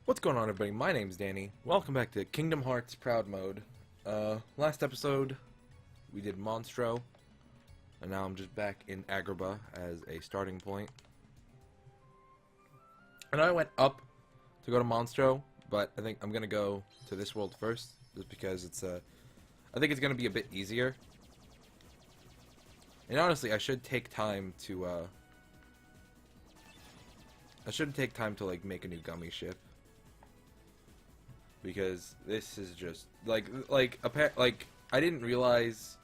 What's going on, everybody? My name's Danny. Welcome back to Kingdom Hearts Proud Mode. Last episode we did Monstro, and now I'm just back in Agrabah as a starting point. And I went up to go to Monstro, but I think I'm gonna go to this world first, just because it's I think it's gonna be a bit easier. And honestly, I should take time to like make a new gummy ship. Because this is just like I didn't realize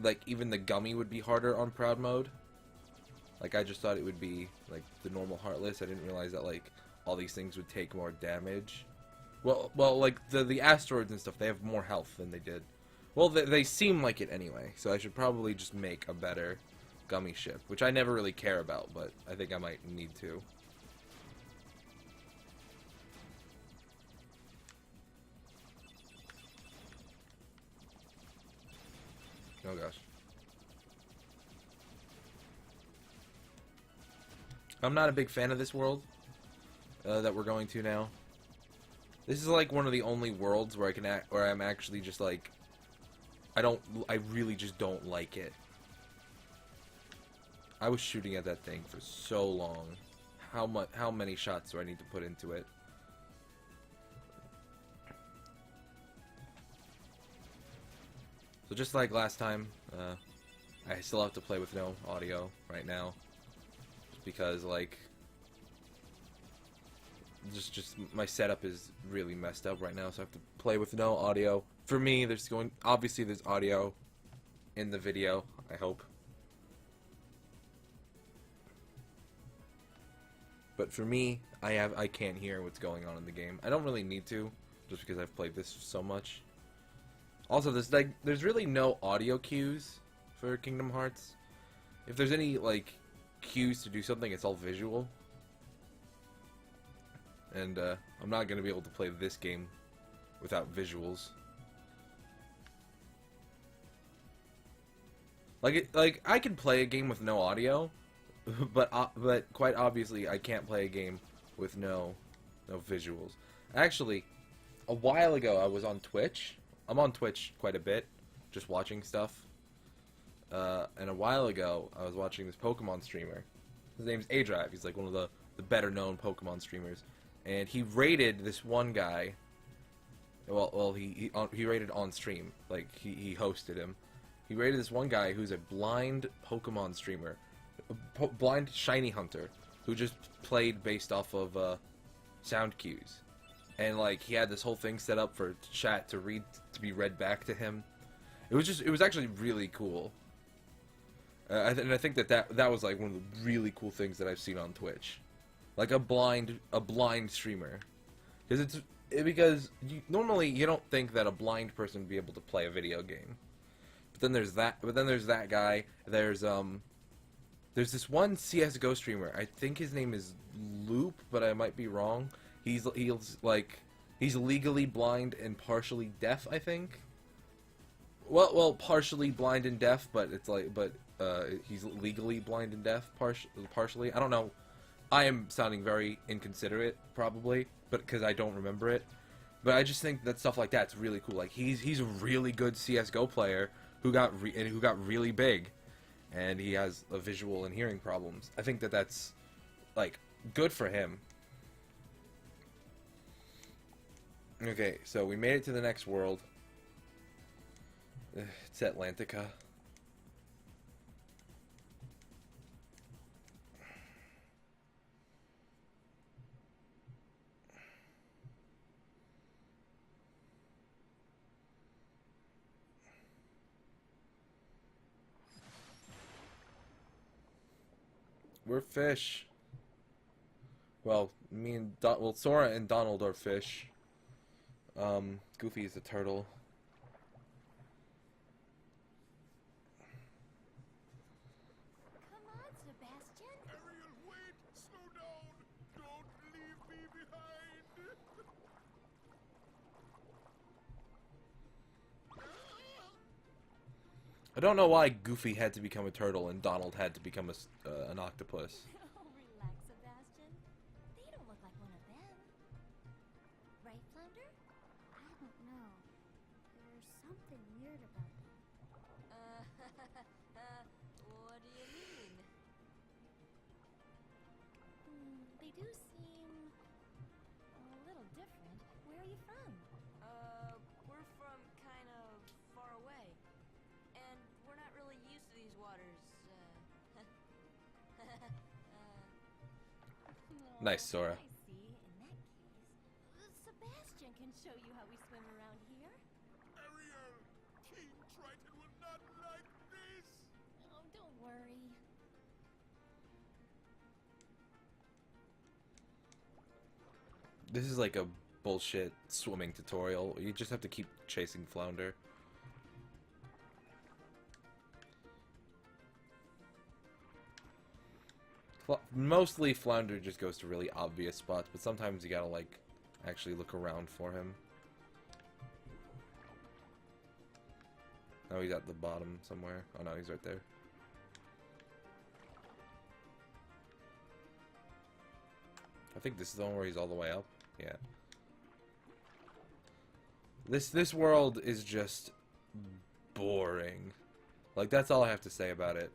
like even the gummy would be harder on Proud Mode. Like I just thought it would be like the normal Heartless. I didn't realize that like all these things would take more damage. Well, like the asteroids and stuff, they have more health than they did. Well, they seem like it anyway. So I should probably just make a better gummy ship, which I never really care about, but I think I might need to. Oh gosh. I'm not a big fan of this world that we're going to now. This is like one of the only worlds where where I'm actually just like I really just don't like it. I was shooting at that thing for so long. How many shots do I need to put into it? So just like last time, I still have to play with no audio right now, just because like, just my setup is really messed up right now, so I have to play with no audio. For me, obviously there's audio in the video, I hope. But for me, I can't hear what's going on in the game. I don't really need to, just because I've played this so much. Also, there's really no audio cues for Kingdom Hearts. If there's any like cues to do something, it's all visual. And I'm not gonna be able to play this game without visuals. Like I can play a game with no audio, but quite obviously I can't play a game with no visuals. Actually, a while ago I was on Twitch. I'm on Twitch quite a bit, just watching stuff. And a while ago, I was watching this Pokemon streamer. His name's A-Drive. He's like one of the better-known Pokemon streamers. And he rated this one guy. Well, he rated on stream. Like he hosted him. He rated this one guy who's a blind Pokemon streamer, blind shiny hunter, who just played based off of sound cues. And like he had this whole thing set up for chat to be read back to him. It was actually really cool. And I think that was like one of the really cool things that I've seen on Twitch, like a blind streamer, because normally you don't think that a blind person would be able to play a video game. But then there's that guy. There's this one CS:GO streamer. I think his name is Loop, but I might be wrong. He's legally blind and partially deaf, I think. Well, partially blind and deaf, but he's legally blind and deaf partially. I don't know. I am sounding very inconsiderate, probably, but because I don't remember it. But I just think that stuff like that's really cool. Like he's a really good CS:GO player who got really big, and he has a visual and hearing problems. I think that's like good for him. Okay, so we made it to the next world. It's Atlantica. We're fish. Well, Sora and Donald are fish. Goofy is a turtle. Come on, Sebastian. Ariel, wait! Slow down! Don't leave me behind! I don't know why Goofy had to become a turtle and Donald had to become an octopus. Oh, relax, Sebastian. They don't look like one of them. something weird about them. What do you mean? They do seem a little different. Where are you from? We're from kind of far away. And we're not really used to these waters, Nice, Sora. I see. In that case, Sebastian can show you how we swim around here. Ariel, King Triton will not like this. Oh, don't worry. This is like a bullshit swimming tutorial. You just have to keep chasing Flounder. Mostly Flounder just goes to really obvious spots, but sometimes you gotta like actually look around for him. Oh, he's at the bottom somewhere. Oh no, he's right there. I think this is the one where he's all the way up. Yeah. This world is just boring. Like, that's all I have to say about it.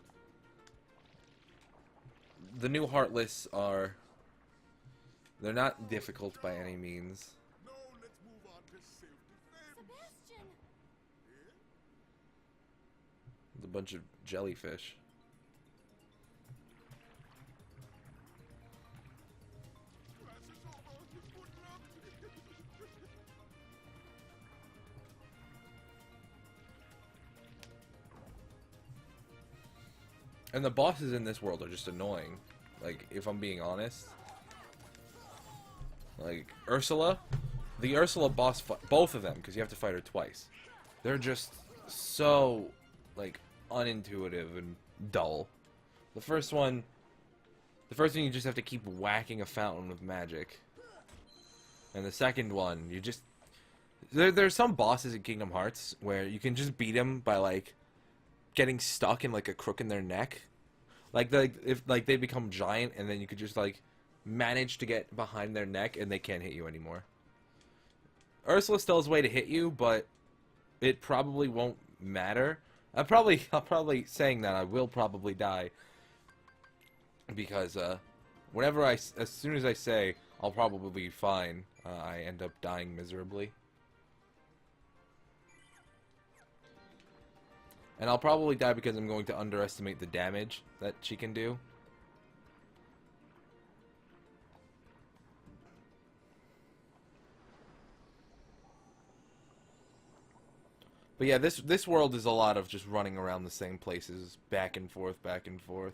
The new Heartless are... They're not difficult by any means. No, let's move on to self-defense. Sebastian! There's a bunch of jellyfish. Class is over. Good luck. And the bosses in this world are just annoying. Like, if I'm being honest. Like, Ursula. The Ursula boss fight, both of them, because you have to fight her twice. They're just so, like, unintuitive and dull. The first one you just have to keep whacking a fountain with magic. And the second one, you just... There's some bosses in Kingdom Hearts where you can just beat them by, like, getting stuck in like a crook in their neck, like if like they become giant, and then you could just like manage to get behind their neck and they can't hit you anymore. Ursula still has a way to hit you, but it probably won't matter. I'll probably saying that I will probably die because as soon as I say I'll probably be fine, I end up dying miserably. And I'll probably die because I'm going to underestimate the damage that she can do. But yeah, this world is a lot of just running around the same places, back and forth, back and forth.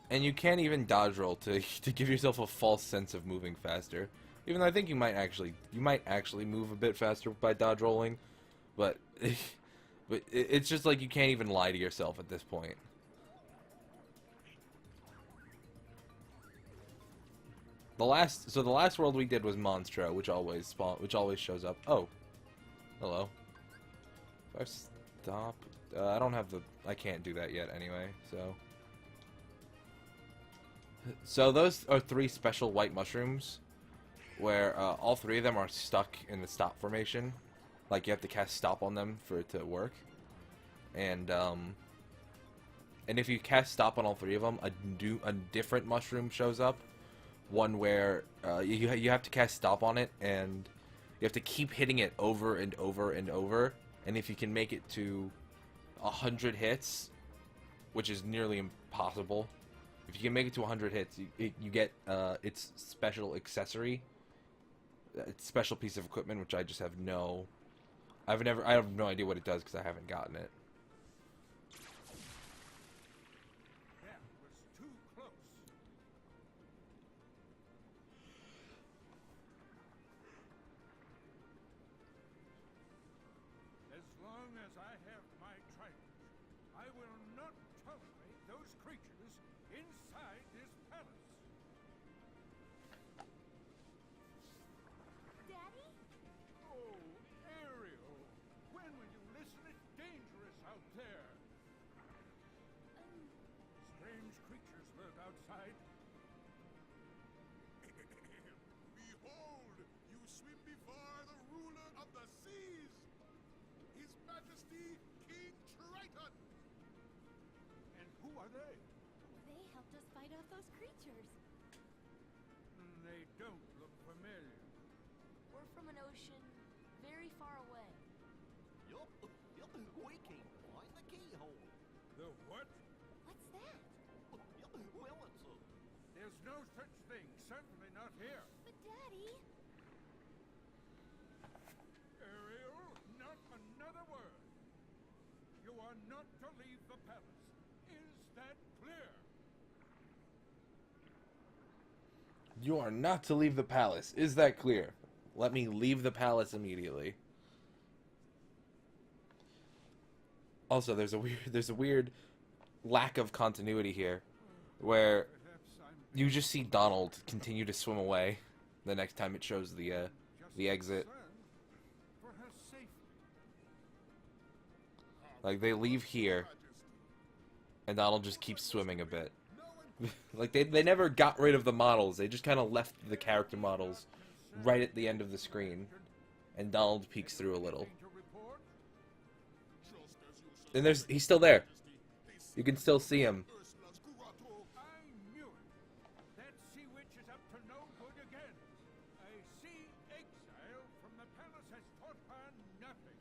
And you can't even dodge roll to give yourself a false sense of moving faster. Even though I think you might actually move a bit faster by dodge rolling, but it's just like you can't even lie to yourself at this point. The last world we did was Monstro, which always shows up. Oh, hello. If I stop, I can't do that yet anyway. So those are 3 special white mushrooms, where all 3 of them are stuck in the stop formation. Like, you have to cast stop on them for it to work. And if you cast stop on all 3 of them, a different mushroom shows up. One where you have to cast stop on it, and you have to keep hitting it over and over and over. And if you can make it to 100 hits, which is nearly impossible, if you can make it to 100 hits, you get its special accessory, its special piece of equipment, which I just have I have no idea what it does because I haven't gotten it. That was too close. As long as I have my trident, I will not tolerate those creatures inside this palace. Daddy? Oh, Ariel, when will you listen? It's dangerous out there. Strange creatures lurk outside. Behold, you swim before the ruler of the seas, His Majesty King Triton. And who are they? They helped us fight off those creatures. They don't look familiar. We're from an ocean very far away. Yup, we can find the keyhole. The what? What's that? Yup, well, it's a... There's no such thing. Certainly not here. But Daddy... Ariel, not another word. You are not to leave the palace. Is that clear? You are not to leave the palace. Is that clear? Let me leave the palace immediately. Also, there's a weird lack of continuity here, where Perhaps I'm you just see Donald continue to swim away the next time it shows the exit. concerned for her safety. Like, they leave here, and Donald just keeps swimming a bit. Like, they never got rid of the models. They just kind of left the character models right at the end of the screen, and Donald peeks through a little. To report? And he's still there. You can still see him. I knew it. That sea witch is up to no good again. A sea exile from the palace has taught her nothing.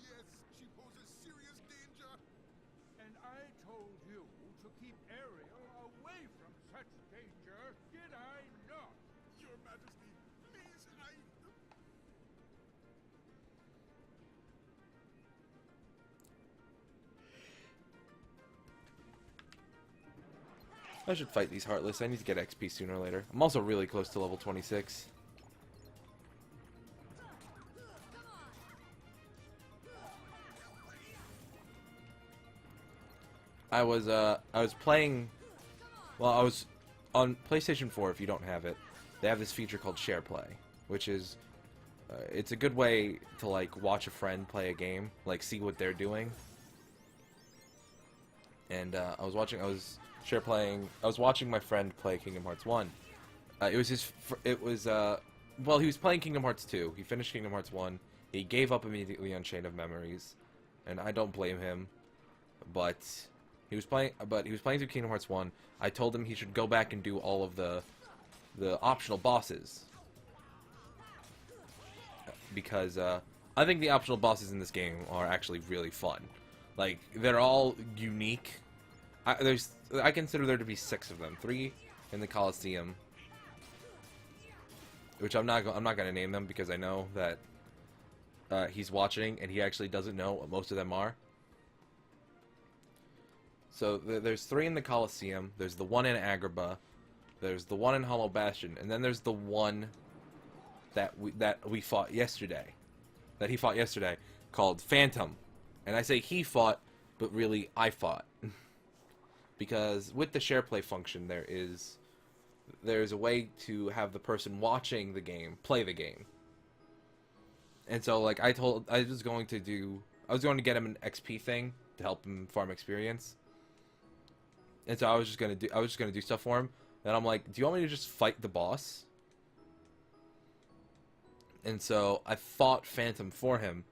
Yes, she poses serious danger. And I told you to keep Ariel away from such danger, did I not? Your Majesty, please, I should fight these Heartless. I need to get XP sooner or later. I'm also really close to level 26. I was playing, well, I was on PlayStation 4. If you don't have it, they have this feature called Share Play, which is it's a good way to like watch a friend play a game, like see what they're doing. And I was watching my friend play Kingdom Hearts 1. Well, he was playing Kingdom Hearts 2. He finished Kingdom Hearts 1. He gave up immediately on Chain of Memories, and I don't blame him. But he was playing through Kingdom Hearts 1. I told him he should go back and do all of the optional bosses, because I think the optional bosses in this game are actually really fun. Like, they're all unique. I consider there to be 6 of them. 3 in the Colosseum, which I'm not going to name them because I know that he's watching and he actually doesn't know what most of them are. So there's 3 in the Colosseum. There's the one in Agrabah. There's the one in Hollow Bastion, and then there's the one that we fought yesterday. That he fought yesterday, called Phantom. And I say he fought, but really I fought. Because with the share play function, there's a way to have the person watching the game play the game. And so, like, I was going to get him an XP thing to help him farm experience. And so I was just gonna do stuff for him. And I'm like, do you want me to just fight the boss? And so I fought Phantom for him.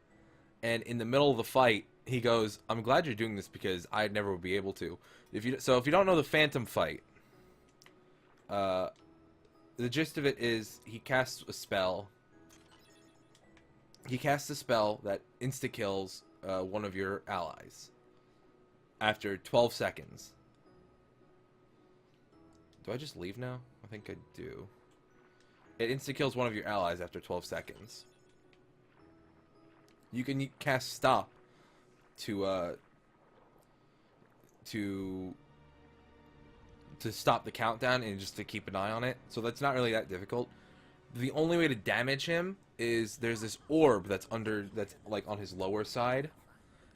And in the middle of the fight, he goes, "I'm glad you're doing this because I never would be able to." If you don't know the Phantom fight, the gist of it is he casts a spell. He casts a spell that insta kills one of your allies after 12 seconds. Do I just leave now? I think I do. It insta kills one of your allies after 12 seconds. You can cast stop to stop the countdown and just to keep an eye on it. So that's not really that difficult. The only way to damage him is there's this orb that's like on his lower side,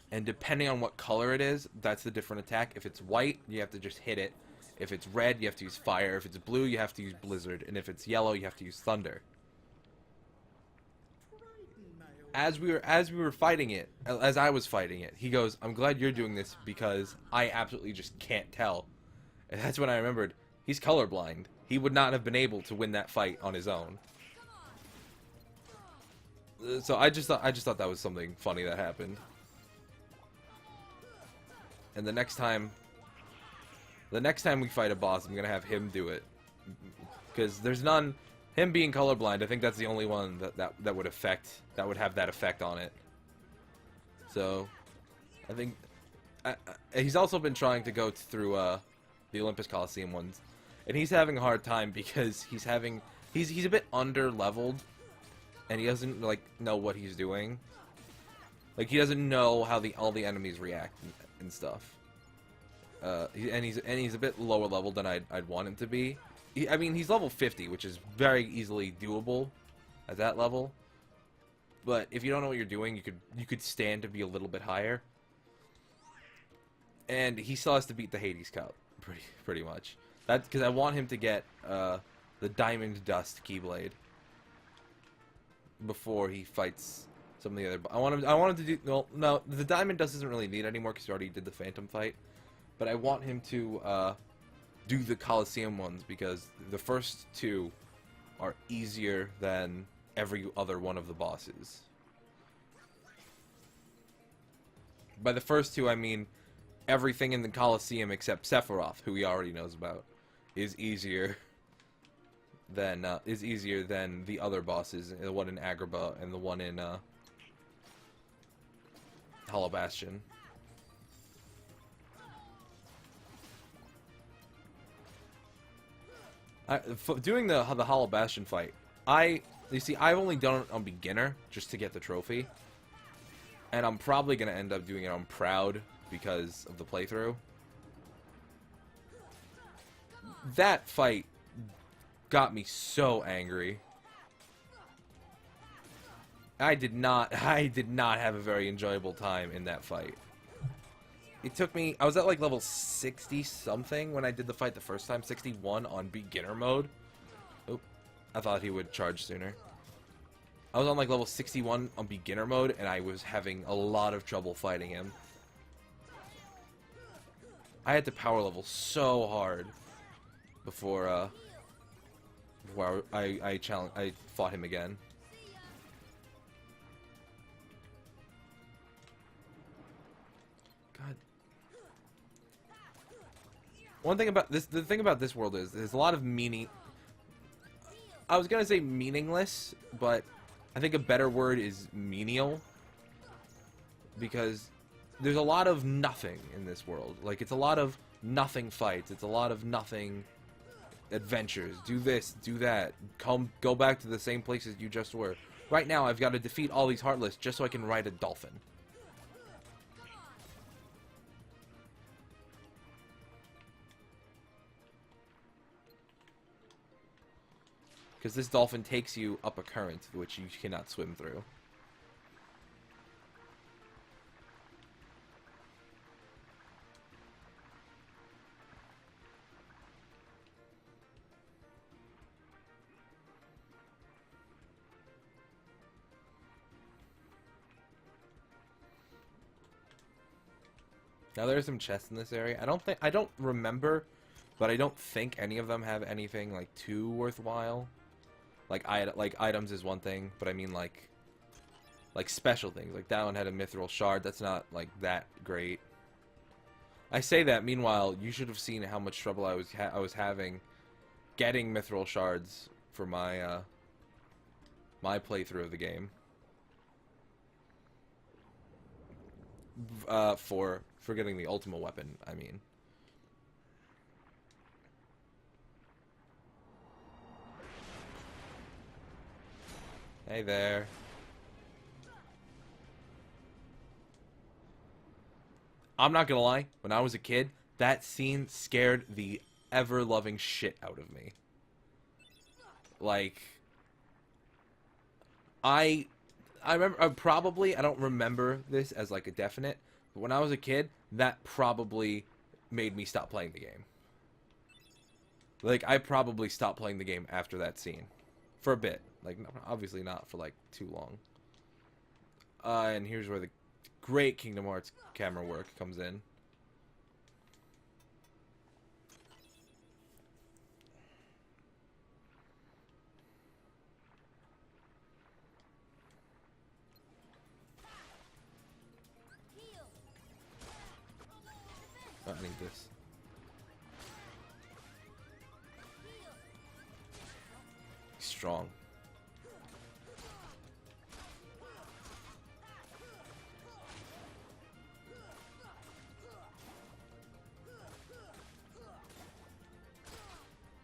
and depending on what color it is, that's the different attack. If it's white, you have to just hit it. If it's red, you have to use fire. If it's blue, you have to use blizzard, and if it's yellow, you have to use thunder. As we were fighting it, as I was fighting it, he goes, "I'm glad you're doing this because I absolutely just can't tell." And that's when I remembered he's colorblind. he would not have been able to win that fight on his own. So I just thought that was something funny that happened. And the next time we fight a boss, I'm gonna have him do it, because there's none. Him being colorblind, I think that's the only one that would have that effect on it. So, I think he's also been trying to go through the Olympus Coliseum ones, and he's having a hard time because he's a bit under leveled, and he doesn't like know what he's doing. Like, he doesn't know how all the enemies react and stuff. And he's a bit lower level than I'd want him to be. I mean, he's level 50, which is very easily doable at that level. But if you don't know what you're doing, you could stand to be a little bit higher. And he still has to beat the Hades Cup, pretty much. That's because I want him to get the Diamond Dust Keyblade before he fights some of the other. I want him to do. Well, no, the Diamond Dust isn't really needed anymore because he already did the Phantom fight. But I want him to do the Coliseum ones because the first two are easier than every other one of the bosses. By the first two, I mean everything in the Coliseum except Sephiroth, who he already knows about, is easier than the other bosses. The one in Agrabah and the one in Hollow Bastion. Doing the Hollow Bastion fight, you see, I've only done it on beginner just to get the trophy, and I'm probably gonna end up doing it on proud because of the playthrough. That fight got me so angry. I did not have a very enjoyable time in that fight. It took me, I was at like level 60 something when I did the fight the first time, 61 on beginner mode. Oh, I thought he would charge sooner. I was on like level 61 on beginner mode and I was having a lot of trouble fighting him. I had to power level so hard before I fought him again. God. One thing about this, the thing about this world is there's a lot of meaning. I was gonna say meaningless, but I think a better word is menial, because there's a lot of nothing in this world. Like, it's a lot of nothing fights. It's a lot of nothing adventures. Do this, do that. Go back to the same places you just were. Right now, I've got to defeat all these Heartless just so I can ride a dolphin. Because this dolphin takes you up a current, which you cannot swim through. Now there's some chests in this area. I don't remember, but I don't think any of them have anything like too worthwhile. Like items is one thing, but I mean like special things. Like that one had a mithril shard. That's not like that great. I say that. Meanwhile, you should have seen how much trouble I was having getting mithril shards for my my playthrough of the game. For getting the ultimate weapon, I mean. Hey there. I'm not gonna lie, when I was a kid, that scene scared the ever-loving shit out of me. Like, I remember, I don't remember this as like a definite, but when I was a kid, that probably made me stop playing the game. Like, I probably stopped playing the game after that scene. For a bit. Like, obviously not for like too long. And here's where the great Kingdom Hearts camera work comes in. Oh, I need this. He's strong.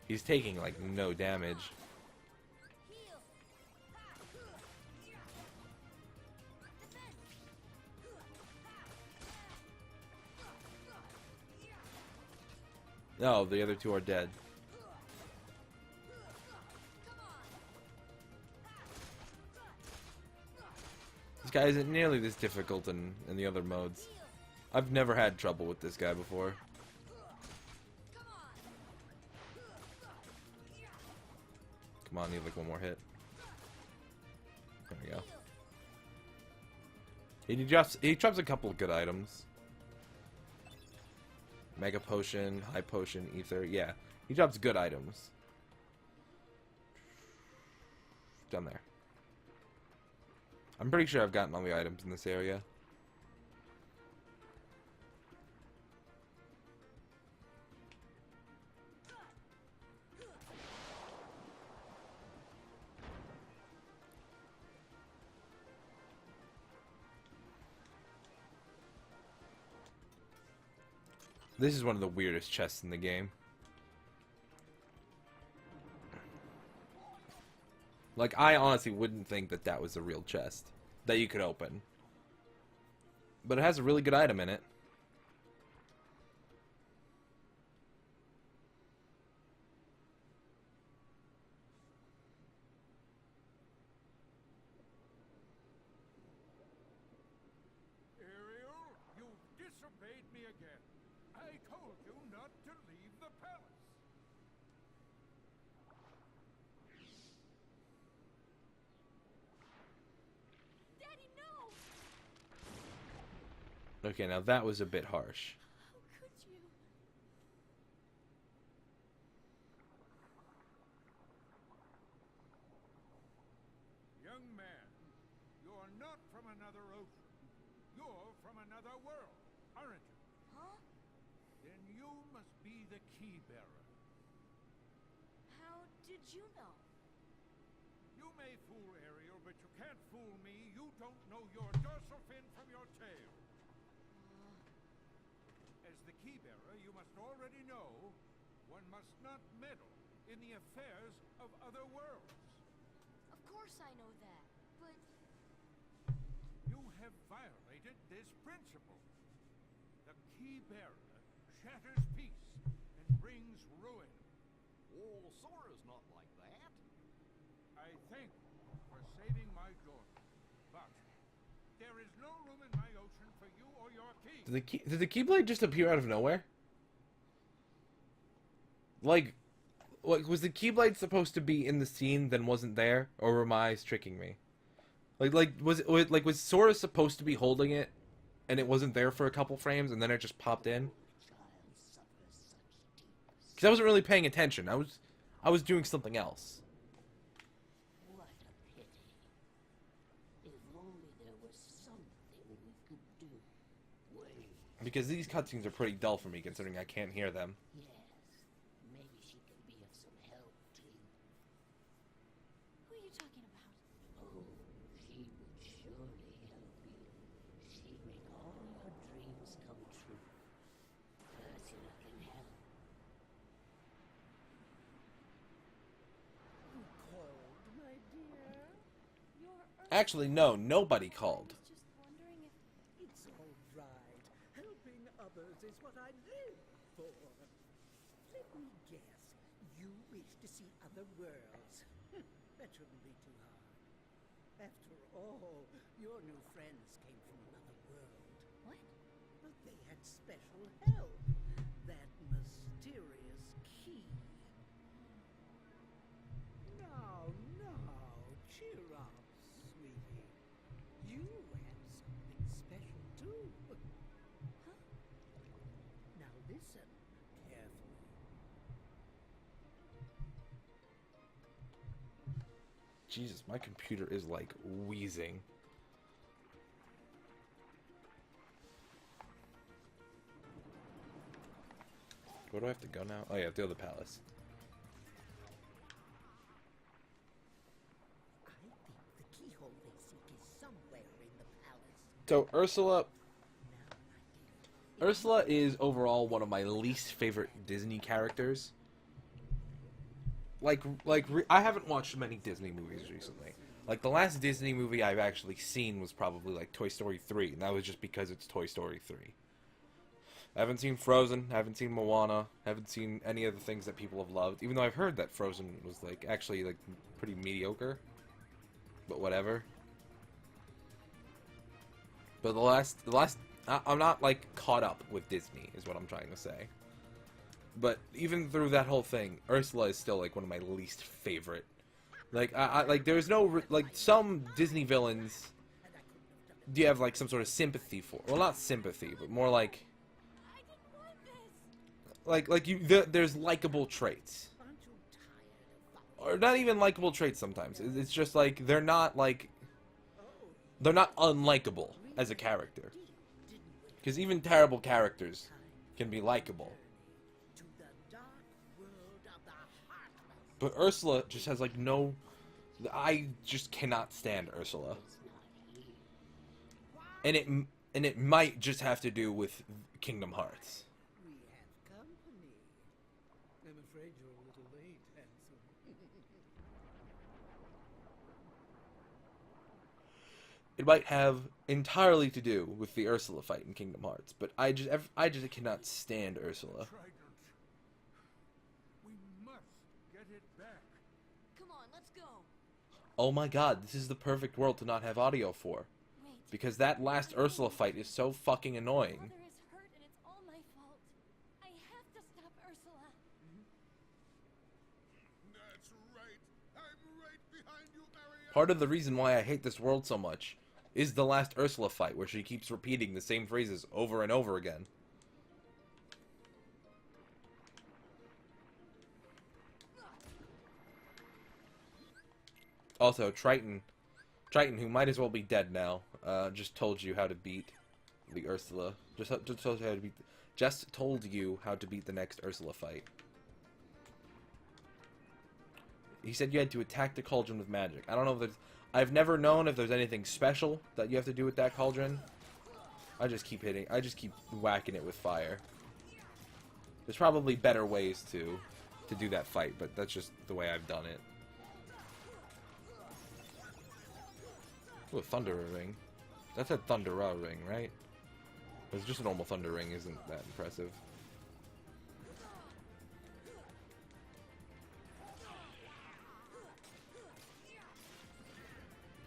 He's taking like no damage. No, the other two are dead. This guy isn't nearly this difficult in the other modes. I've never had trouble with this guy before. Come on, need like one more hit. There we go. He drops a couple of good items. Mega Potion, High Potion, Ether. Yeah, he drops good items. Down there. I'm pretty sure I've gotten all the items in this area. This is one of the weirdest chests in the game. Like, I honestly wouldn't think that that was a real chest that you could open. But it has a really good item in it. Ariel, you've disobeyed me again. I told you not to leave the palace. Daddy, no! Okay, now that was a bit harsh. How could you? Young man, you're not from another ocean. You're from another world, aren't you? Huh? Then you must be the key bearer. How did you know? You may fool Ariel, but you can't fool me. You don't know your dorsal fin from your tail. As the key bearer, you must already know one must not meddle in the affairs of other worlds. Of course I know that, but You have violated this principle. The key bearer shatters peace and brings ruin. Oh, Sora's not like that. I thank you for saving my daughter, but there is no room in my ocean for you or your key. Did the Keyblade just appear out of nowhere? Like, was the Keyblade supposed to be in the scene, then wasn't there, or were my eyes tricking me? Was Sora supposed to be holding it, and it wasn't there for a couple frames, and then it just popped in? Because I wasn't really paying attention. I was doing something else. What a pity. If only there was something we could do. Wait, Because these cutscenes are pretty dull for me, considering I can't hear them. yes. Maybe she can be of some help to you. Who are you talking about? Oh, she would surely help you. She'd make all your dreams come true. Ursula can help. Who called, my dear? You're Actually, no, nobody called. I was just wondering if... It's all right. Helping others is what I live for. Let me guess. You wish to see other worlds. That shouldn't be too hard. After all, your new friends came from another world. What? But they had special help. That mysterious key. Now, cheer up, sweetie. You have something special too. Huh? Now listen carefully. Jesus, my computer is like wheezing. Where do I have to go now? Oh yeah, the other palace. I think the keyhole they seek is somewhere in the palace. So Ursula, Now, my dear, Ursula is overall one of my least favorite Disney characters. I haven't watched many Disney movies recently. Like, the last Disney movie I've actually seen was probably, like, Toy Story 3, and that was just because it's Toy Story 3. I haven't seen Frozen, haven't seen Moana, haven't seen any of the things that people have loved, even though I've heard that Frozen was, like, actually, like, pretty mediocre. But whatever. But I'm not, like, caught up with Disney, is what I'm trying to say. But even through that whole thing, Ursula is still, like, one of my least favorite. Like, like, there's no, like, some Disney villains do you have, like, some sort of sympathy for. Well, not sympathy, but more like, I didn't want this. there's likable traits. aren't you tired of following? Or not even likable traits sometimes. It's just, like, they're not unlikable as a character. Didn't we Because even terrible characters can be likable. to the dark world of the heartless? But Ursula just has, like, no... I just cannot stand Ursula. And it might just have to do with Kingdom Hearts. We have company. I'm afraid you're a little late, handsome. It might have entirely to do with the Ursula fight in Kingdom Hearts, but I just cannot stand Ursula. Trident. We must get it back. Come on, let's go. Oh my god, this is the perfect world to not have audio for. Wait. Because that last Ursula fight is so fucking annoying. Mother is hurt and it's all my fault. I have to stop Ursula. That's right. I'm right behind you, Ariel. Part of the reason why I hate this world so much is the last Ursula fight, where she keeps repeating the same phrases over and over again. Also, Triton, who might as well be dead now, just told you how to beat the Ursula. Just told you how to beat. Just told you how to beat the next Ursula fight. He said you had to attack the cauldron with magic. I don't know if there's... I've never known if there's anything special that you have to do with that cauldron. I just keep whacking it with fire. There's probably better ways to do that fight, but that's just the way I've done it. Ooh, a Thunder Ring. That's a Thunder Ring, right? It's just a normal Thunder Ring isn't that impressive.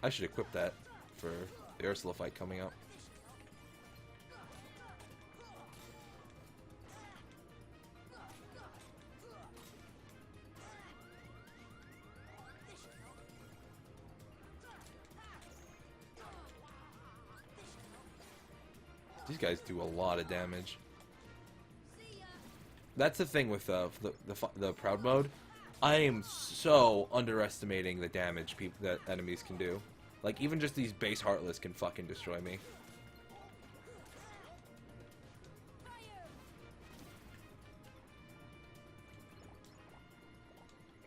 I should equip that for the Ursula fight coming up. These guys do a lot of damage. That's the thing with the Proud mode. I am so underestimating the damage that enemies can do. Like, even just these base Heartless can fucking destroy me.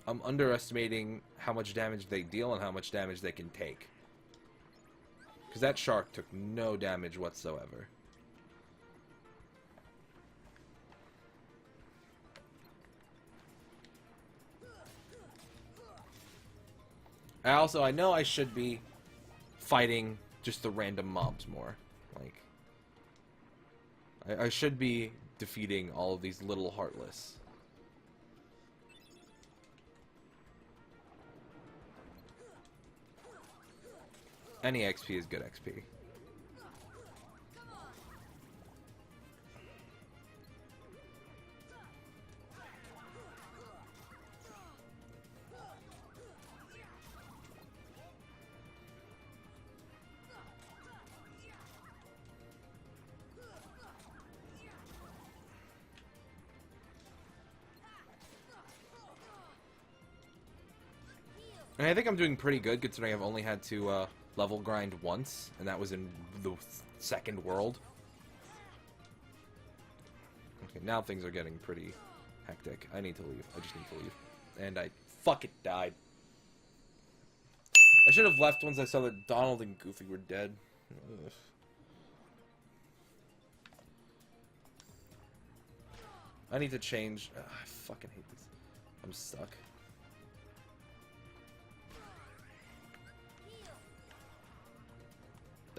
I'm underestimating how much damage they deal and how much damage they can take. Because that shark took no damage whatsoever. I know I should be fighting just the random mobs more. Like, I should be defeating all of these little Heartless. Any XP is good XP. And I think I'm doing pretty good considering I've only had to level grind once, and that was in the second world. Okay, now things are getting pretty hectic. I need to leave. I just need to leave. And I fucking died. I should have left once I saw that Donald and Goofy were dead. Ugh. I need to change. Ugh, I fucking hate this. I'm stuck.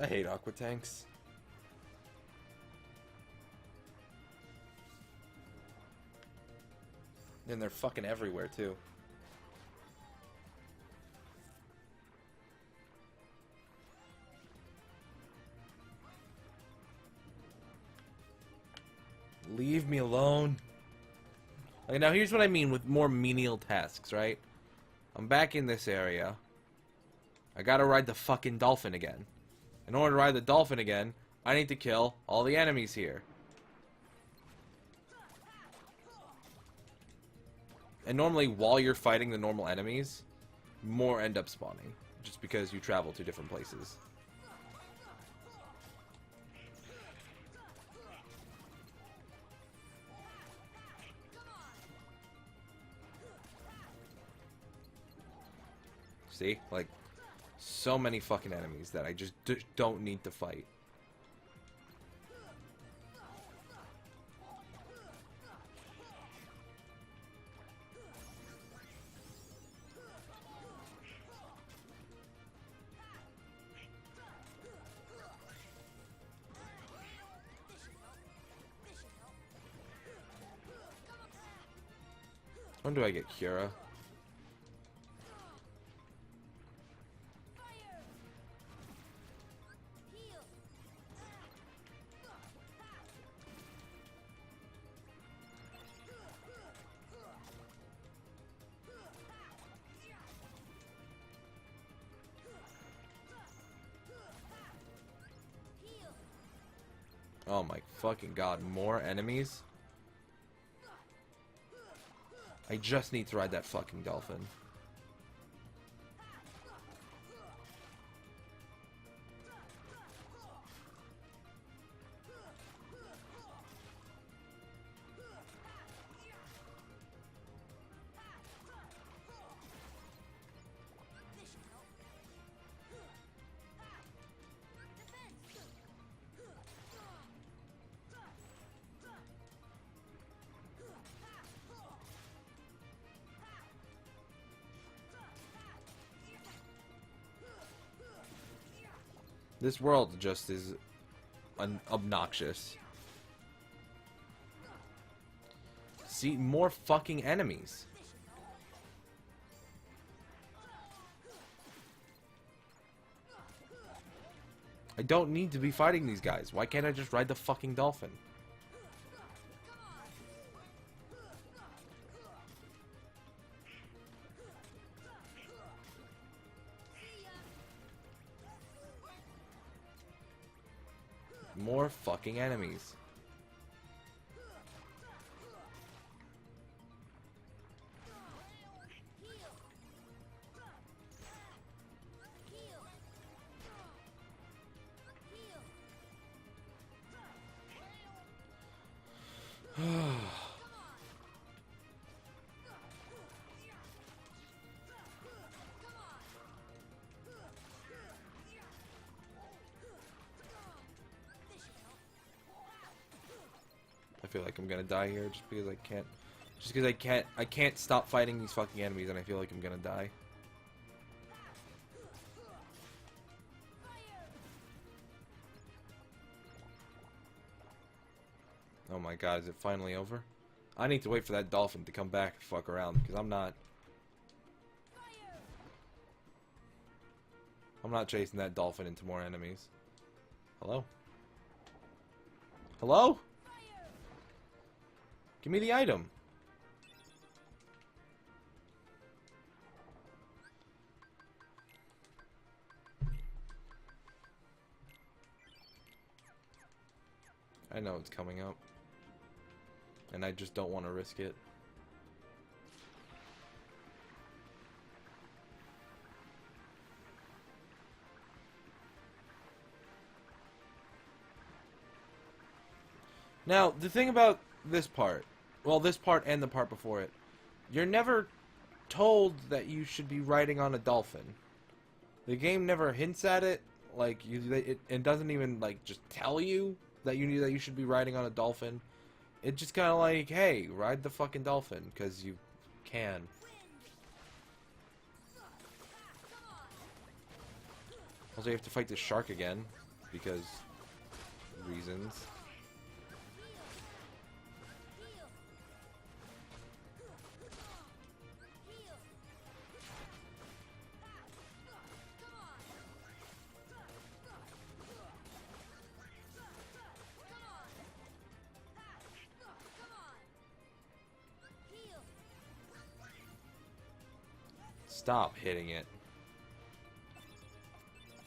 I hate aqua tanks. And they're fucking everywhere too. Leave me alone. Okay, now here's what I mean with more menial tasks, right? I'm back in this area. I gotta ride the fucking dolphin again. In order to ride the dolphin again, I need to kill all the enemies here. And normally, while you're fighting the normal enemies, more end up spawning. Just because you travel to different places. See? Like, so many fucking enemies that I just don't need to fight. When do I get Kira? Oh my fucking god, more enemies? I just need to ride that fucking dolphin. This world just is obnoxious. See, more fucking enemies. I don't need to be fighting these guys. Why can't I just ride the fucking dolphin? More fucking enemies. I feel like I'm gonna die here just because I can't. Just because I can't stop fighting these fucking enemies, and I feel like I'm gonna die. Oh my god, is it finally over? I need to wait for that dolphin to come back and fuck around, because I'm not chasing that dolphin into more enemies. Hello? Hello? Give me the item. I know it's coming up. And I just don't want to risk it. Now, the thing about this part. Well, this part and the part before it. You're never told that you should be riding on a dolphin. The game never hints at it. Like it doesn't even like just tell you that you should be riding on a dolphin. It's just kind of like, hey, ride the fucking dolphin because you can. Also, you have to fight the shark again because reasons. Stop hitting it.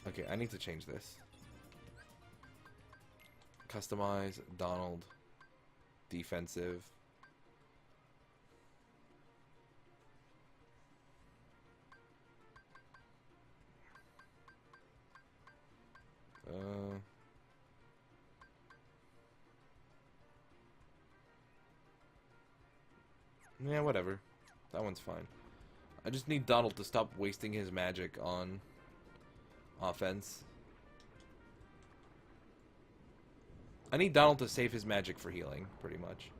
Okay, I need to change this. Customize Donald defensive. Yeah, whatever. That one's fine. I just need Donald to stop wasting his magic on offense. I need Donald to save his magic for healing, pretty much.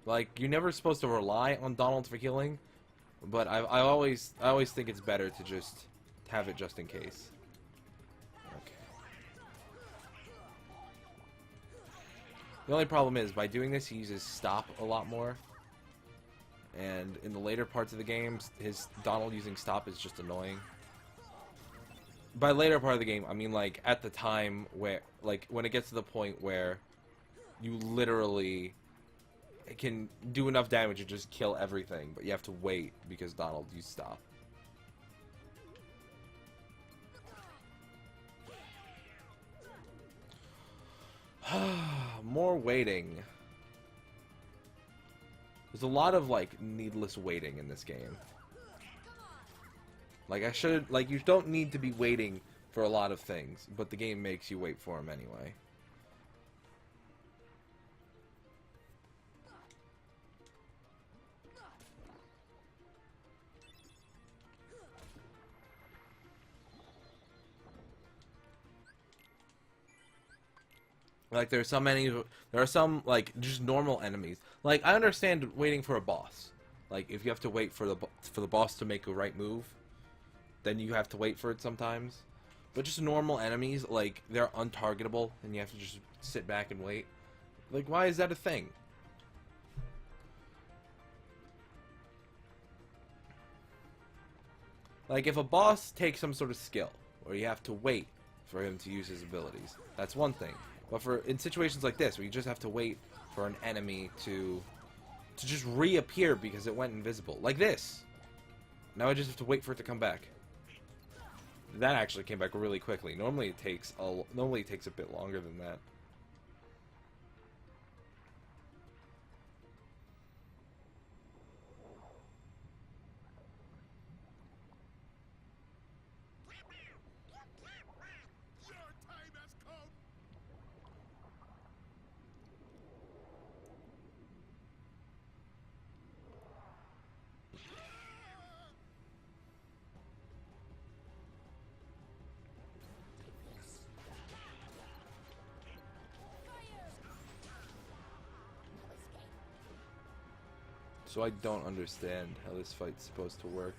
Like, you're never supposed to rely on Donald for healing, but I always think it's better to just have it just in case. Okay. The only problem is, by doing this, he uses stop a lot more. And in the later parts of the games, his Donald using stop is just annoying. By later part of the game, I mean like at the time where, like when it gets to the point where you literally can do enough damage to just kill everything, but you have to wait because Donald used stop. More waiting. There's a lot of like needless waiting in this game. Like you don't need to be waiting for a lot of things, but the game makes you wait for them anyway. Like there are some like just normal enemies. Like I understand waiting for a boss. Like if you have to wait for the boss to make a right move, then you have to wait for it sometimes. But just normal enemies, like they're untargetable and you have to just sit back and wait. Like why is that a thing? Like if a boss takes some sort of skill, or you have to wait for him to use his abilities, that's one thing. But in situations like this, where you just have to wait for an enemy to just reappear because it went invisible, like this. Now I just have to wait for it to come back. That actually came back really quickly. Normally it takes a bit longer than that. Your time has come. So I don't understand how this fight's supposed to work.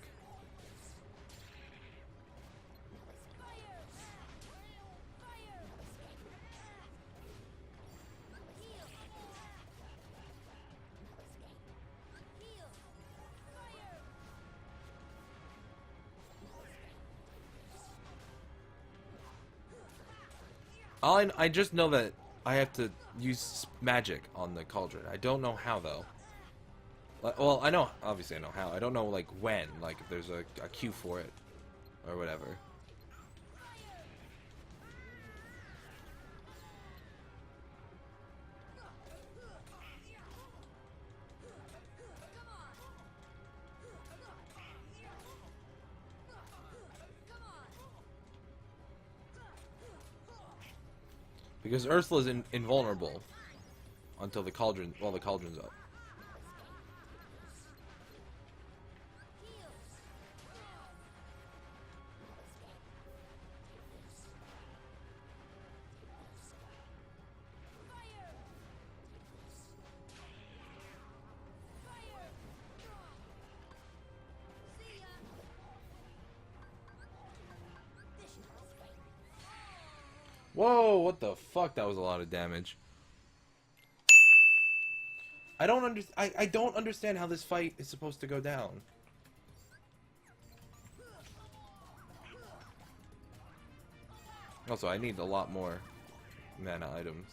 I just know that I have to use magic on the cauldron. I don't know how though. Well, I know, obviously I know how. I don't know, like, when. Like, if there's a cue for it. Or whatever. Because Ursula's invulnerable until the cauldron. Well, the cauldron's up. Whoa, what the fuck? That was a lot of damage. I don't understand how this fight is supposed to go down. Also, I need a lot more mana items.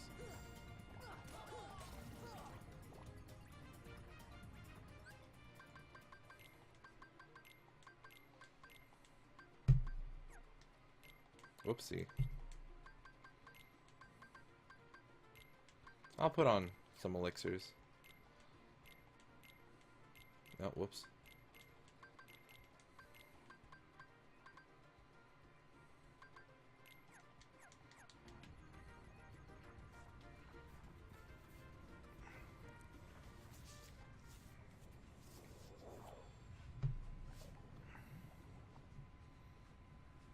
Whoopsie. I'll put on some elixirs. Oh, whoops.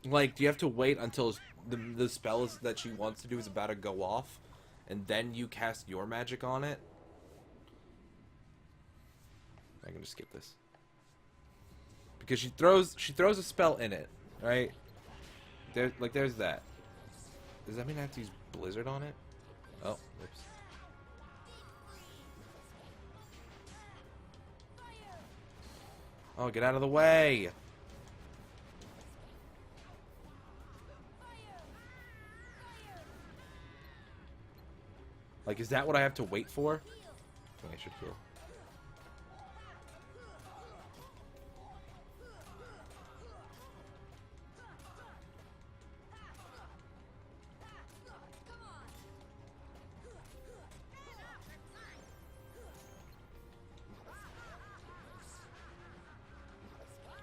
Like, do you have to wait until the spell that she wants to do is about to go off, and then you cast your magic on it? I can just skip this. Because she throws a spell in it, right? There's that. Does that mean I have to use Blizzard on it? Oh, oops. Oh, get out of the way! Like, is that what I have to wait for? I should heal.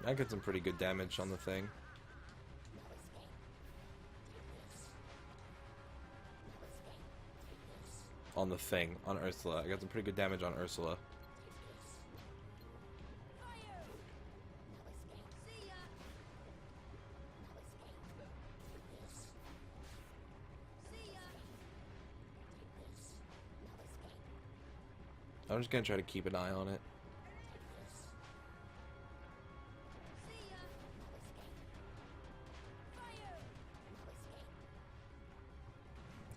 I get some pretty good damage on the thing. On the thing, on Ursula. I got some pretty good damage on Ursula. I'm just gonna try to keep an eye on it.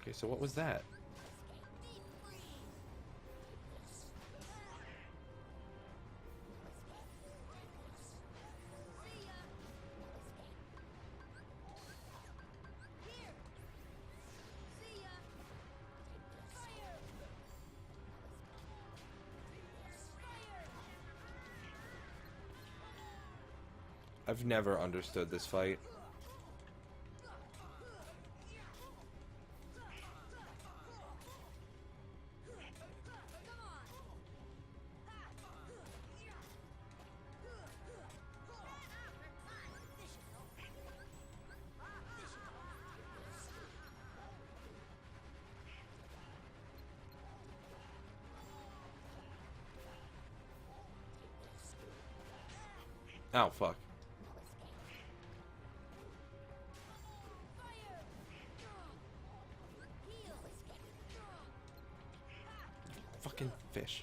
Okay, so what was that? I've never understood this fight. Oh, fuck. Fucking fish.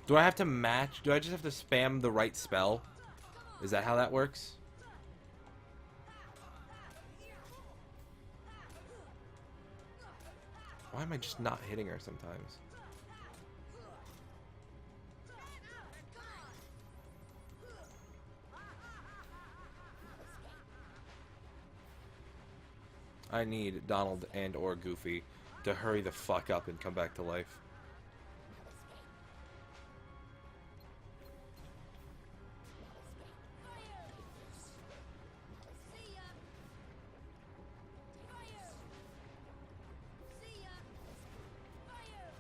Do I have to match? Do I just have to spam the right spell? Is that how that works? Why am I just not hitting her sometimes? I need Donald and or Goofy to hurry the fuck up and come back to life. See ya. Fire. See ya. Fire.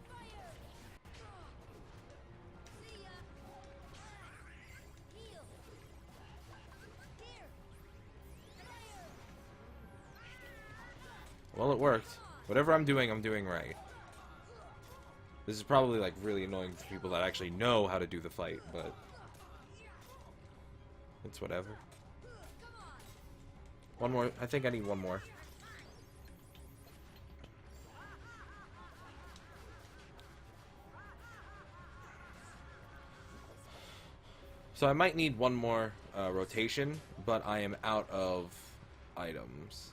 Fire. See ya. Heal. Here. Fire. Well, it worked. Whatever I'm doing right. This is probably like really annoying for people that actually know how to do the fight, but it's whatever. One more. I think I need one more. So I might need one more rotation, but I am out of items.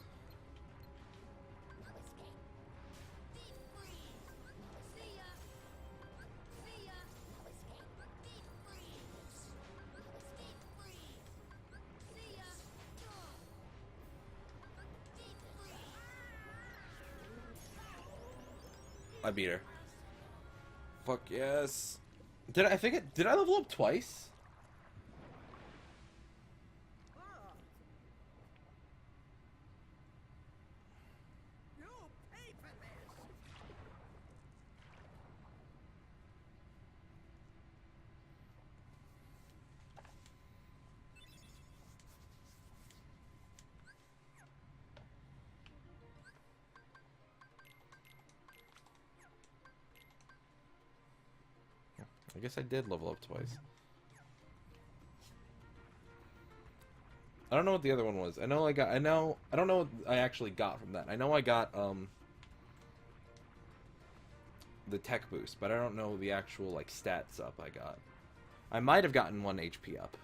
See ya. See ya. Deep freeze. Deep freeze. See ya. Deep freeze. I beat her. Fuck yes. Did I level up twice? You'll pay for this! I guess I did level up twice. I don't know what the other one was. I don't know what I actually got from that. I know I got the tech boost, but I don't know the actual like stats up I got. I might have gotten 1 HP up.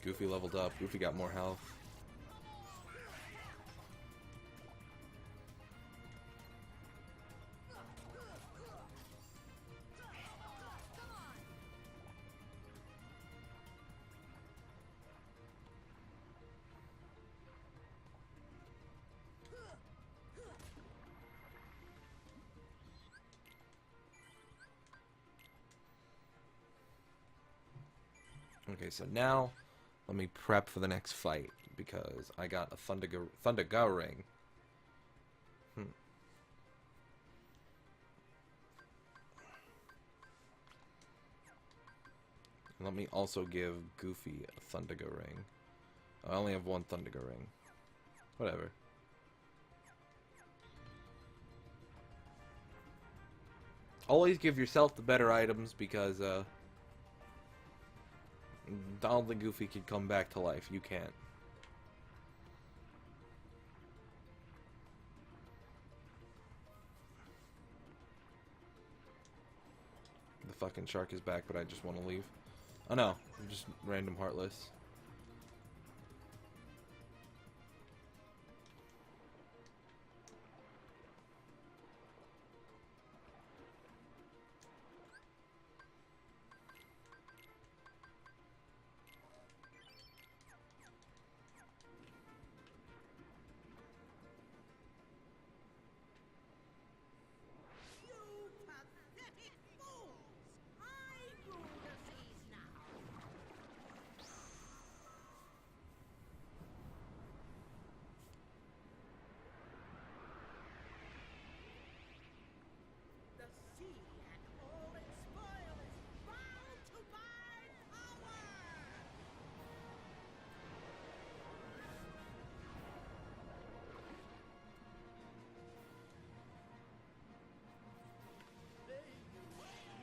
Goofy leveled up. Goofy got more health. Okay, so now let me prep for the next fight because I got a Thundaga ring. Let me also give Goofy a Thundaga ring. I only have 1 Thundaga ring. Whatever. Always give yourself the better items because Donald and Goofy can come back to life. You can't. The fucking shark is back, but I just want to leave. Oh no, I'm just random heartless. You pathetic fools! I rule the seas now! The sea and all its spoils bow to my power!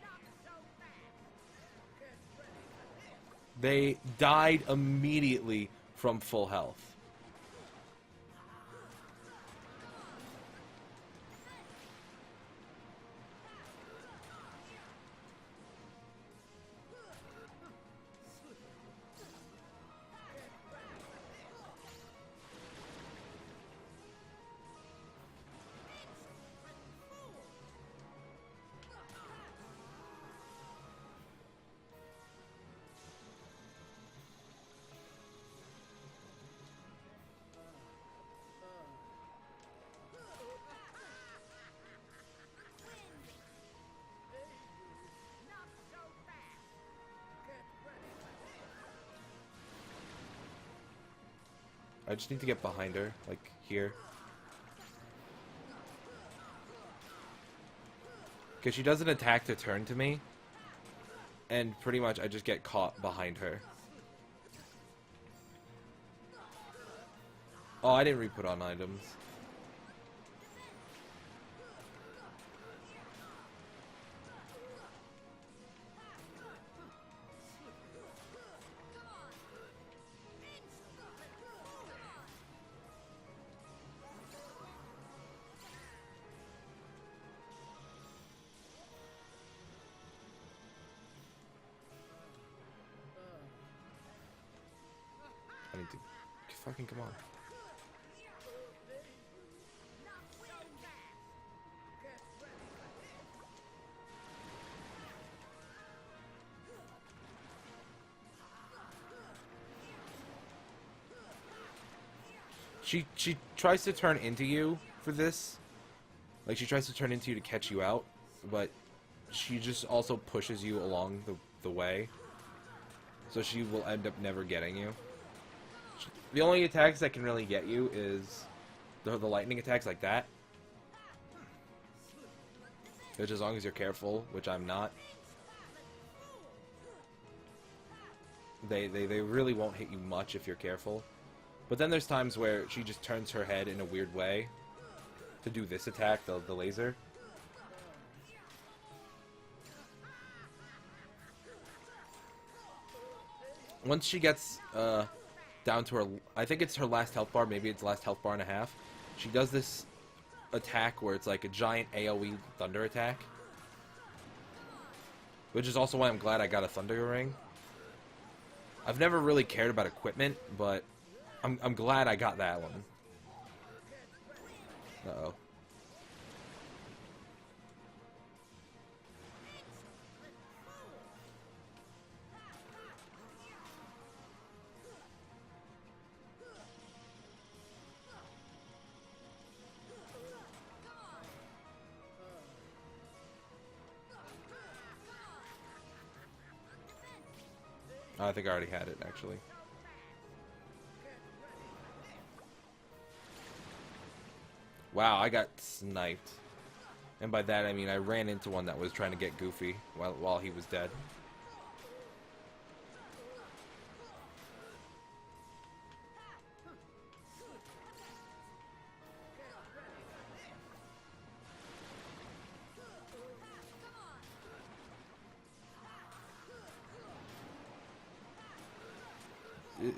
Not so fast! Get ready for this! They died immediately from full health. I just need to get behind her, like here. Because she does an attack to turn to me, and pretty much I just get caught behind her. Oh, I didn't re-put on items. I need to fucking come on. She tries to turn into you for this. Like, she tries to turn into you to catch you out, but she just also pushes you along the way. So she will end up never getting you. The only attacks that can really get you is the lightning attacks like that. Which, as long as you're careful, which I'm not, they really won't hit you much if you're careful. But then there's times where she just turns her head in a weird way to do this attack, the laser. Once she gets down to her, I think it's her last health bar, maybe it's last health bar and a half, she does this attack where it's like a giant AoE thunder attack. Which is also why I'm glad I got a thunder ring. I've never really cared about equipment, but I'm glad I got that one. Uh-oh. I think I already had it, actually. Wow, I got sniped. And by that I mean I ran into one that was trying to get Goofy while he was dead.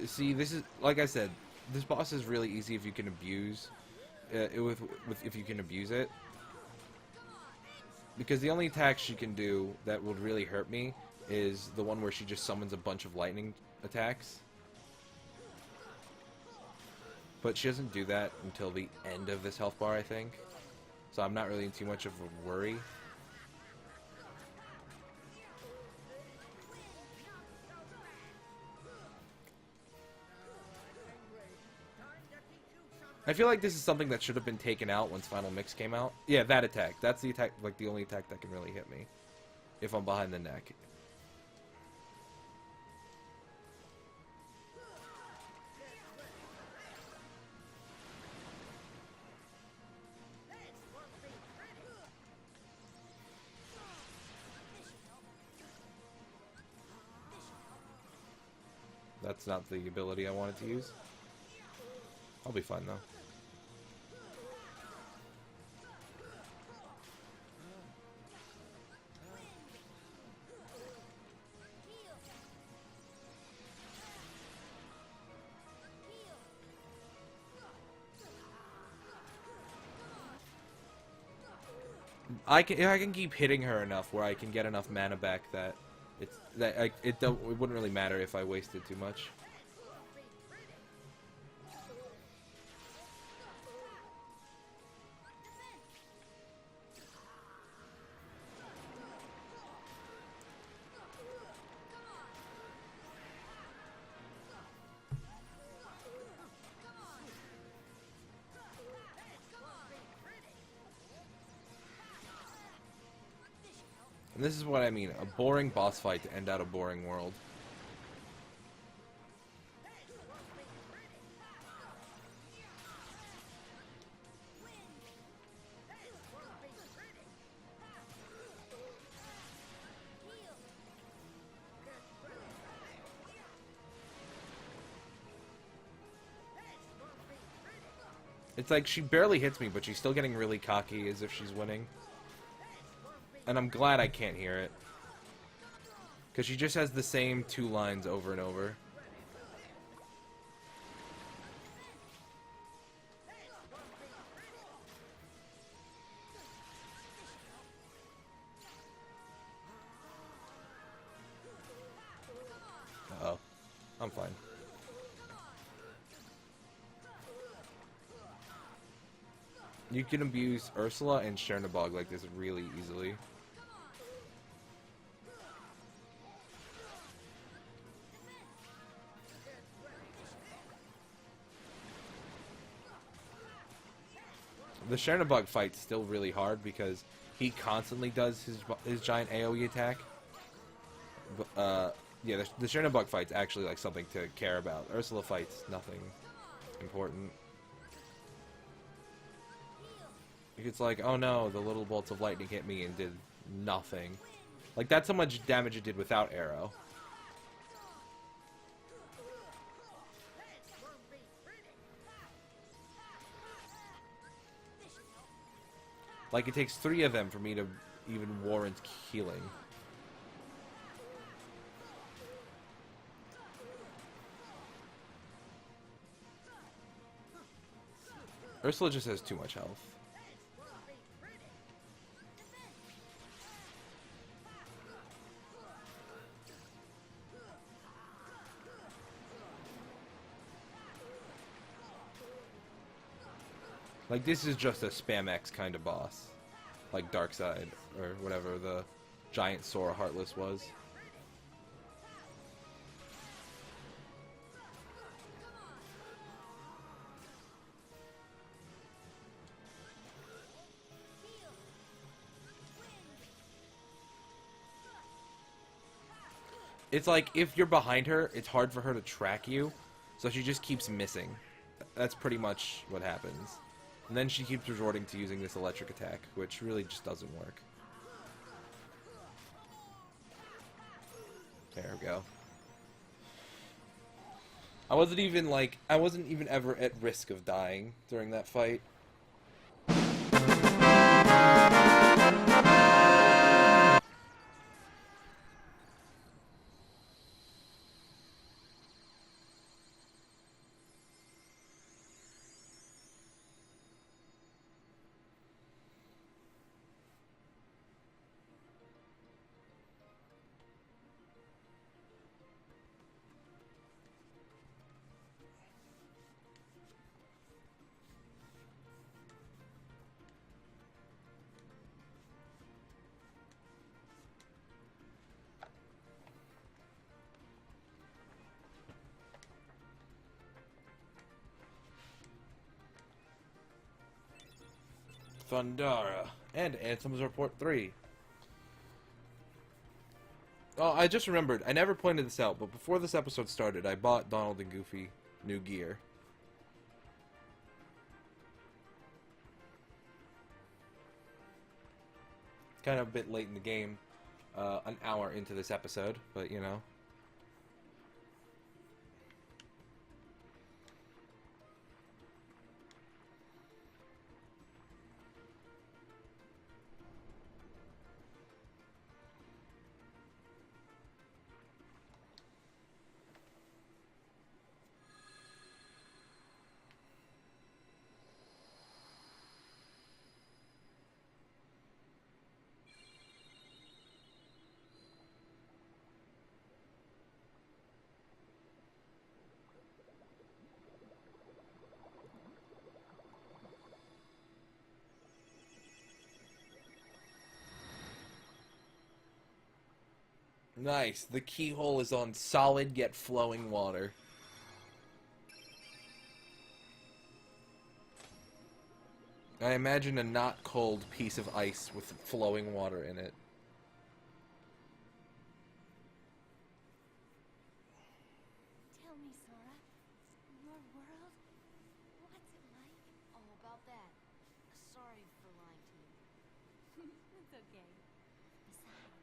See, this is, like I said, this boss is really easy if you can abuse if you can abuse it. Because the only attack she can do that would really hurt me is the one where she just summons a bunch of lightning attacks. But she doesn't do that until the end of this health bar, I think. So I'm not really in too much of a worry. I feel like this is something that should have been taken out once Final Mix came out. Yeah, that attack. That's the attack, like the only attack that can really hit me. If I'm behind the neck. That's not the ability I wanted to use. I'll be fine though. I can keep hitting her enough where I can get enough mana back that it wouldn't really matter if I wasted too much. And this is what I mean, a boring boss fight to end out a boring world. It's like she barely hits me, but she's still getting really cocky as if she's winning. And I'm glad I can't hear it. Because she just has the same 2 lines over and over. Uh-oh. I'm fine. You can abuse Ursula and Chernobog like this really easily. The Chernobog fight's still really hard because he constantly does his giant AoE attack. But, yeah, the Chernobog fight's actually like something to care about. Ursula fight's nothing important. It's like, oh no, the little bolts of lightning hit me and did nothing. Like, that's how much damage it did without Arrow. Like, it takes 3 of them for me to even warrant healing. Ursula just has too much health. Like, this is just a spam X kind of boss. Like Darkseid, or whatever the giant Sora Heartless was. It's like, if you're behind her, it's hard for her to track you, so she just keeps missing. That's pretty much what happens. And then she keeps resorting to using this electric attack, which really just doesn't work. There we go. I wasn't even ever at risk of dying during that fight. Thundara and Anthem's Report 3. Oh, I just remembered. I never pointed this out, but before this episode started, I bought Donald and Goofy new gear. Kind of a bit late in the game, an hour into this episode, but you know. Nice. The keyhole is on solid yet flowing water. I imagine a not cold piece of ice with flowing water in it. Tell me, Sora, your world, what's it like? All about that. Sorry for lying to you. It's okay. Besides,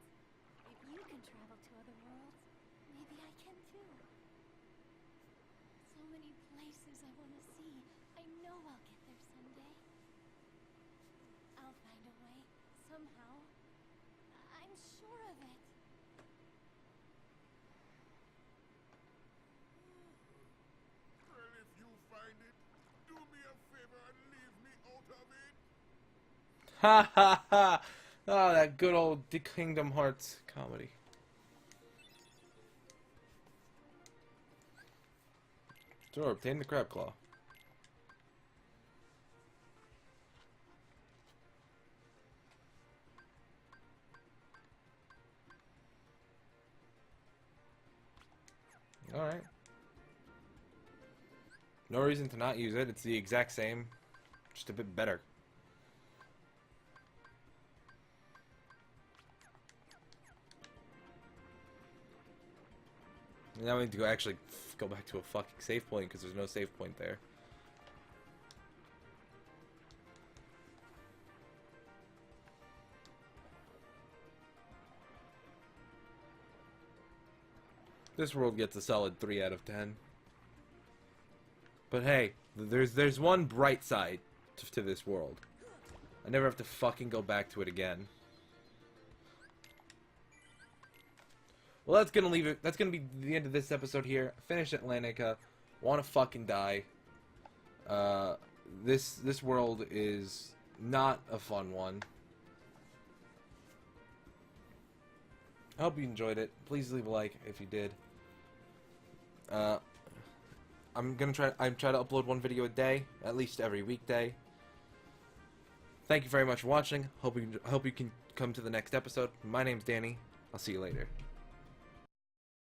if you can travel to other worlds, maybe I can too. So many places I want to see. I know I'll get there somehow. I'm sure of it. Well, if you find it, do me a favor and leave me out of it. Ha ha ha! Oh, that good old Kingdom Hearts comedy. Sure, obtain the crab claw. Alright. No reason to not use it. It's the exact same, just a bit better. Now we need to go actually go back to a fucking save point because there's no save point there. This world gets a solid 3 out of 10. But hey, there's one bright side to this world. I never have to fucking go back to it again. Well, that's gonna leave it. That's gonna be the end of this episode here. Finished Atlantica. Wanna fucking die. This world is not a fun one. I hope you enjoyed it. Please leave a like if you did. I'm try to upload one video a day, at least every weekday. Thank you very much for watching. Hope you can come to the next episode. My name's Danny. I'll see you later.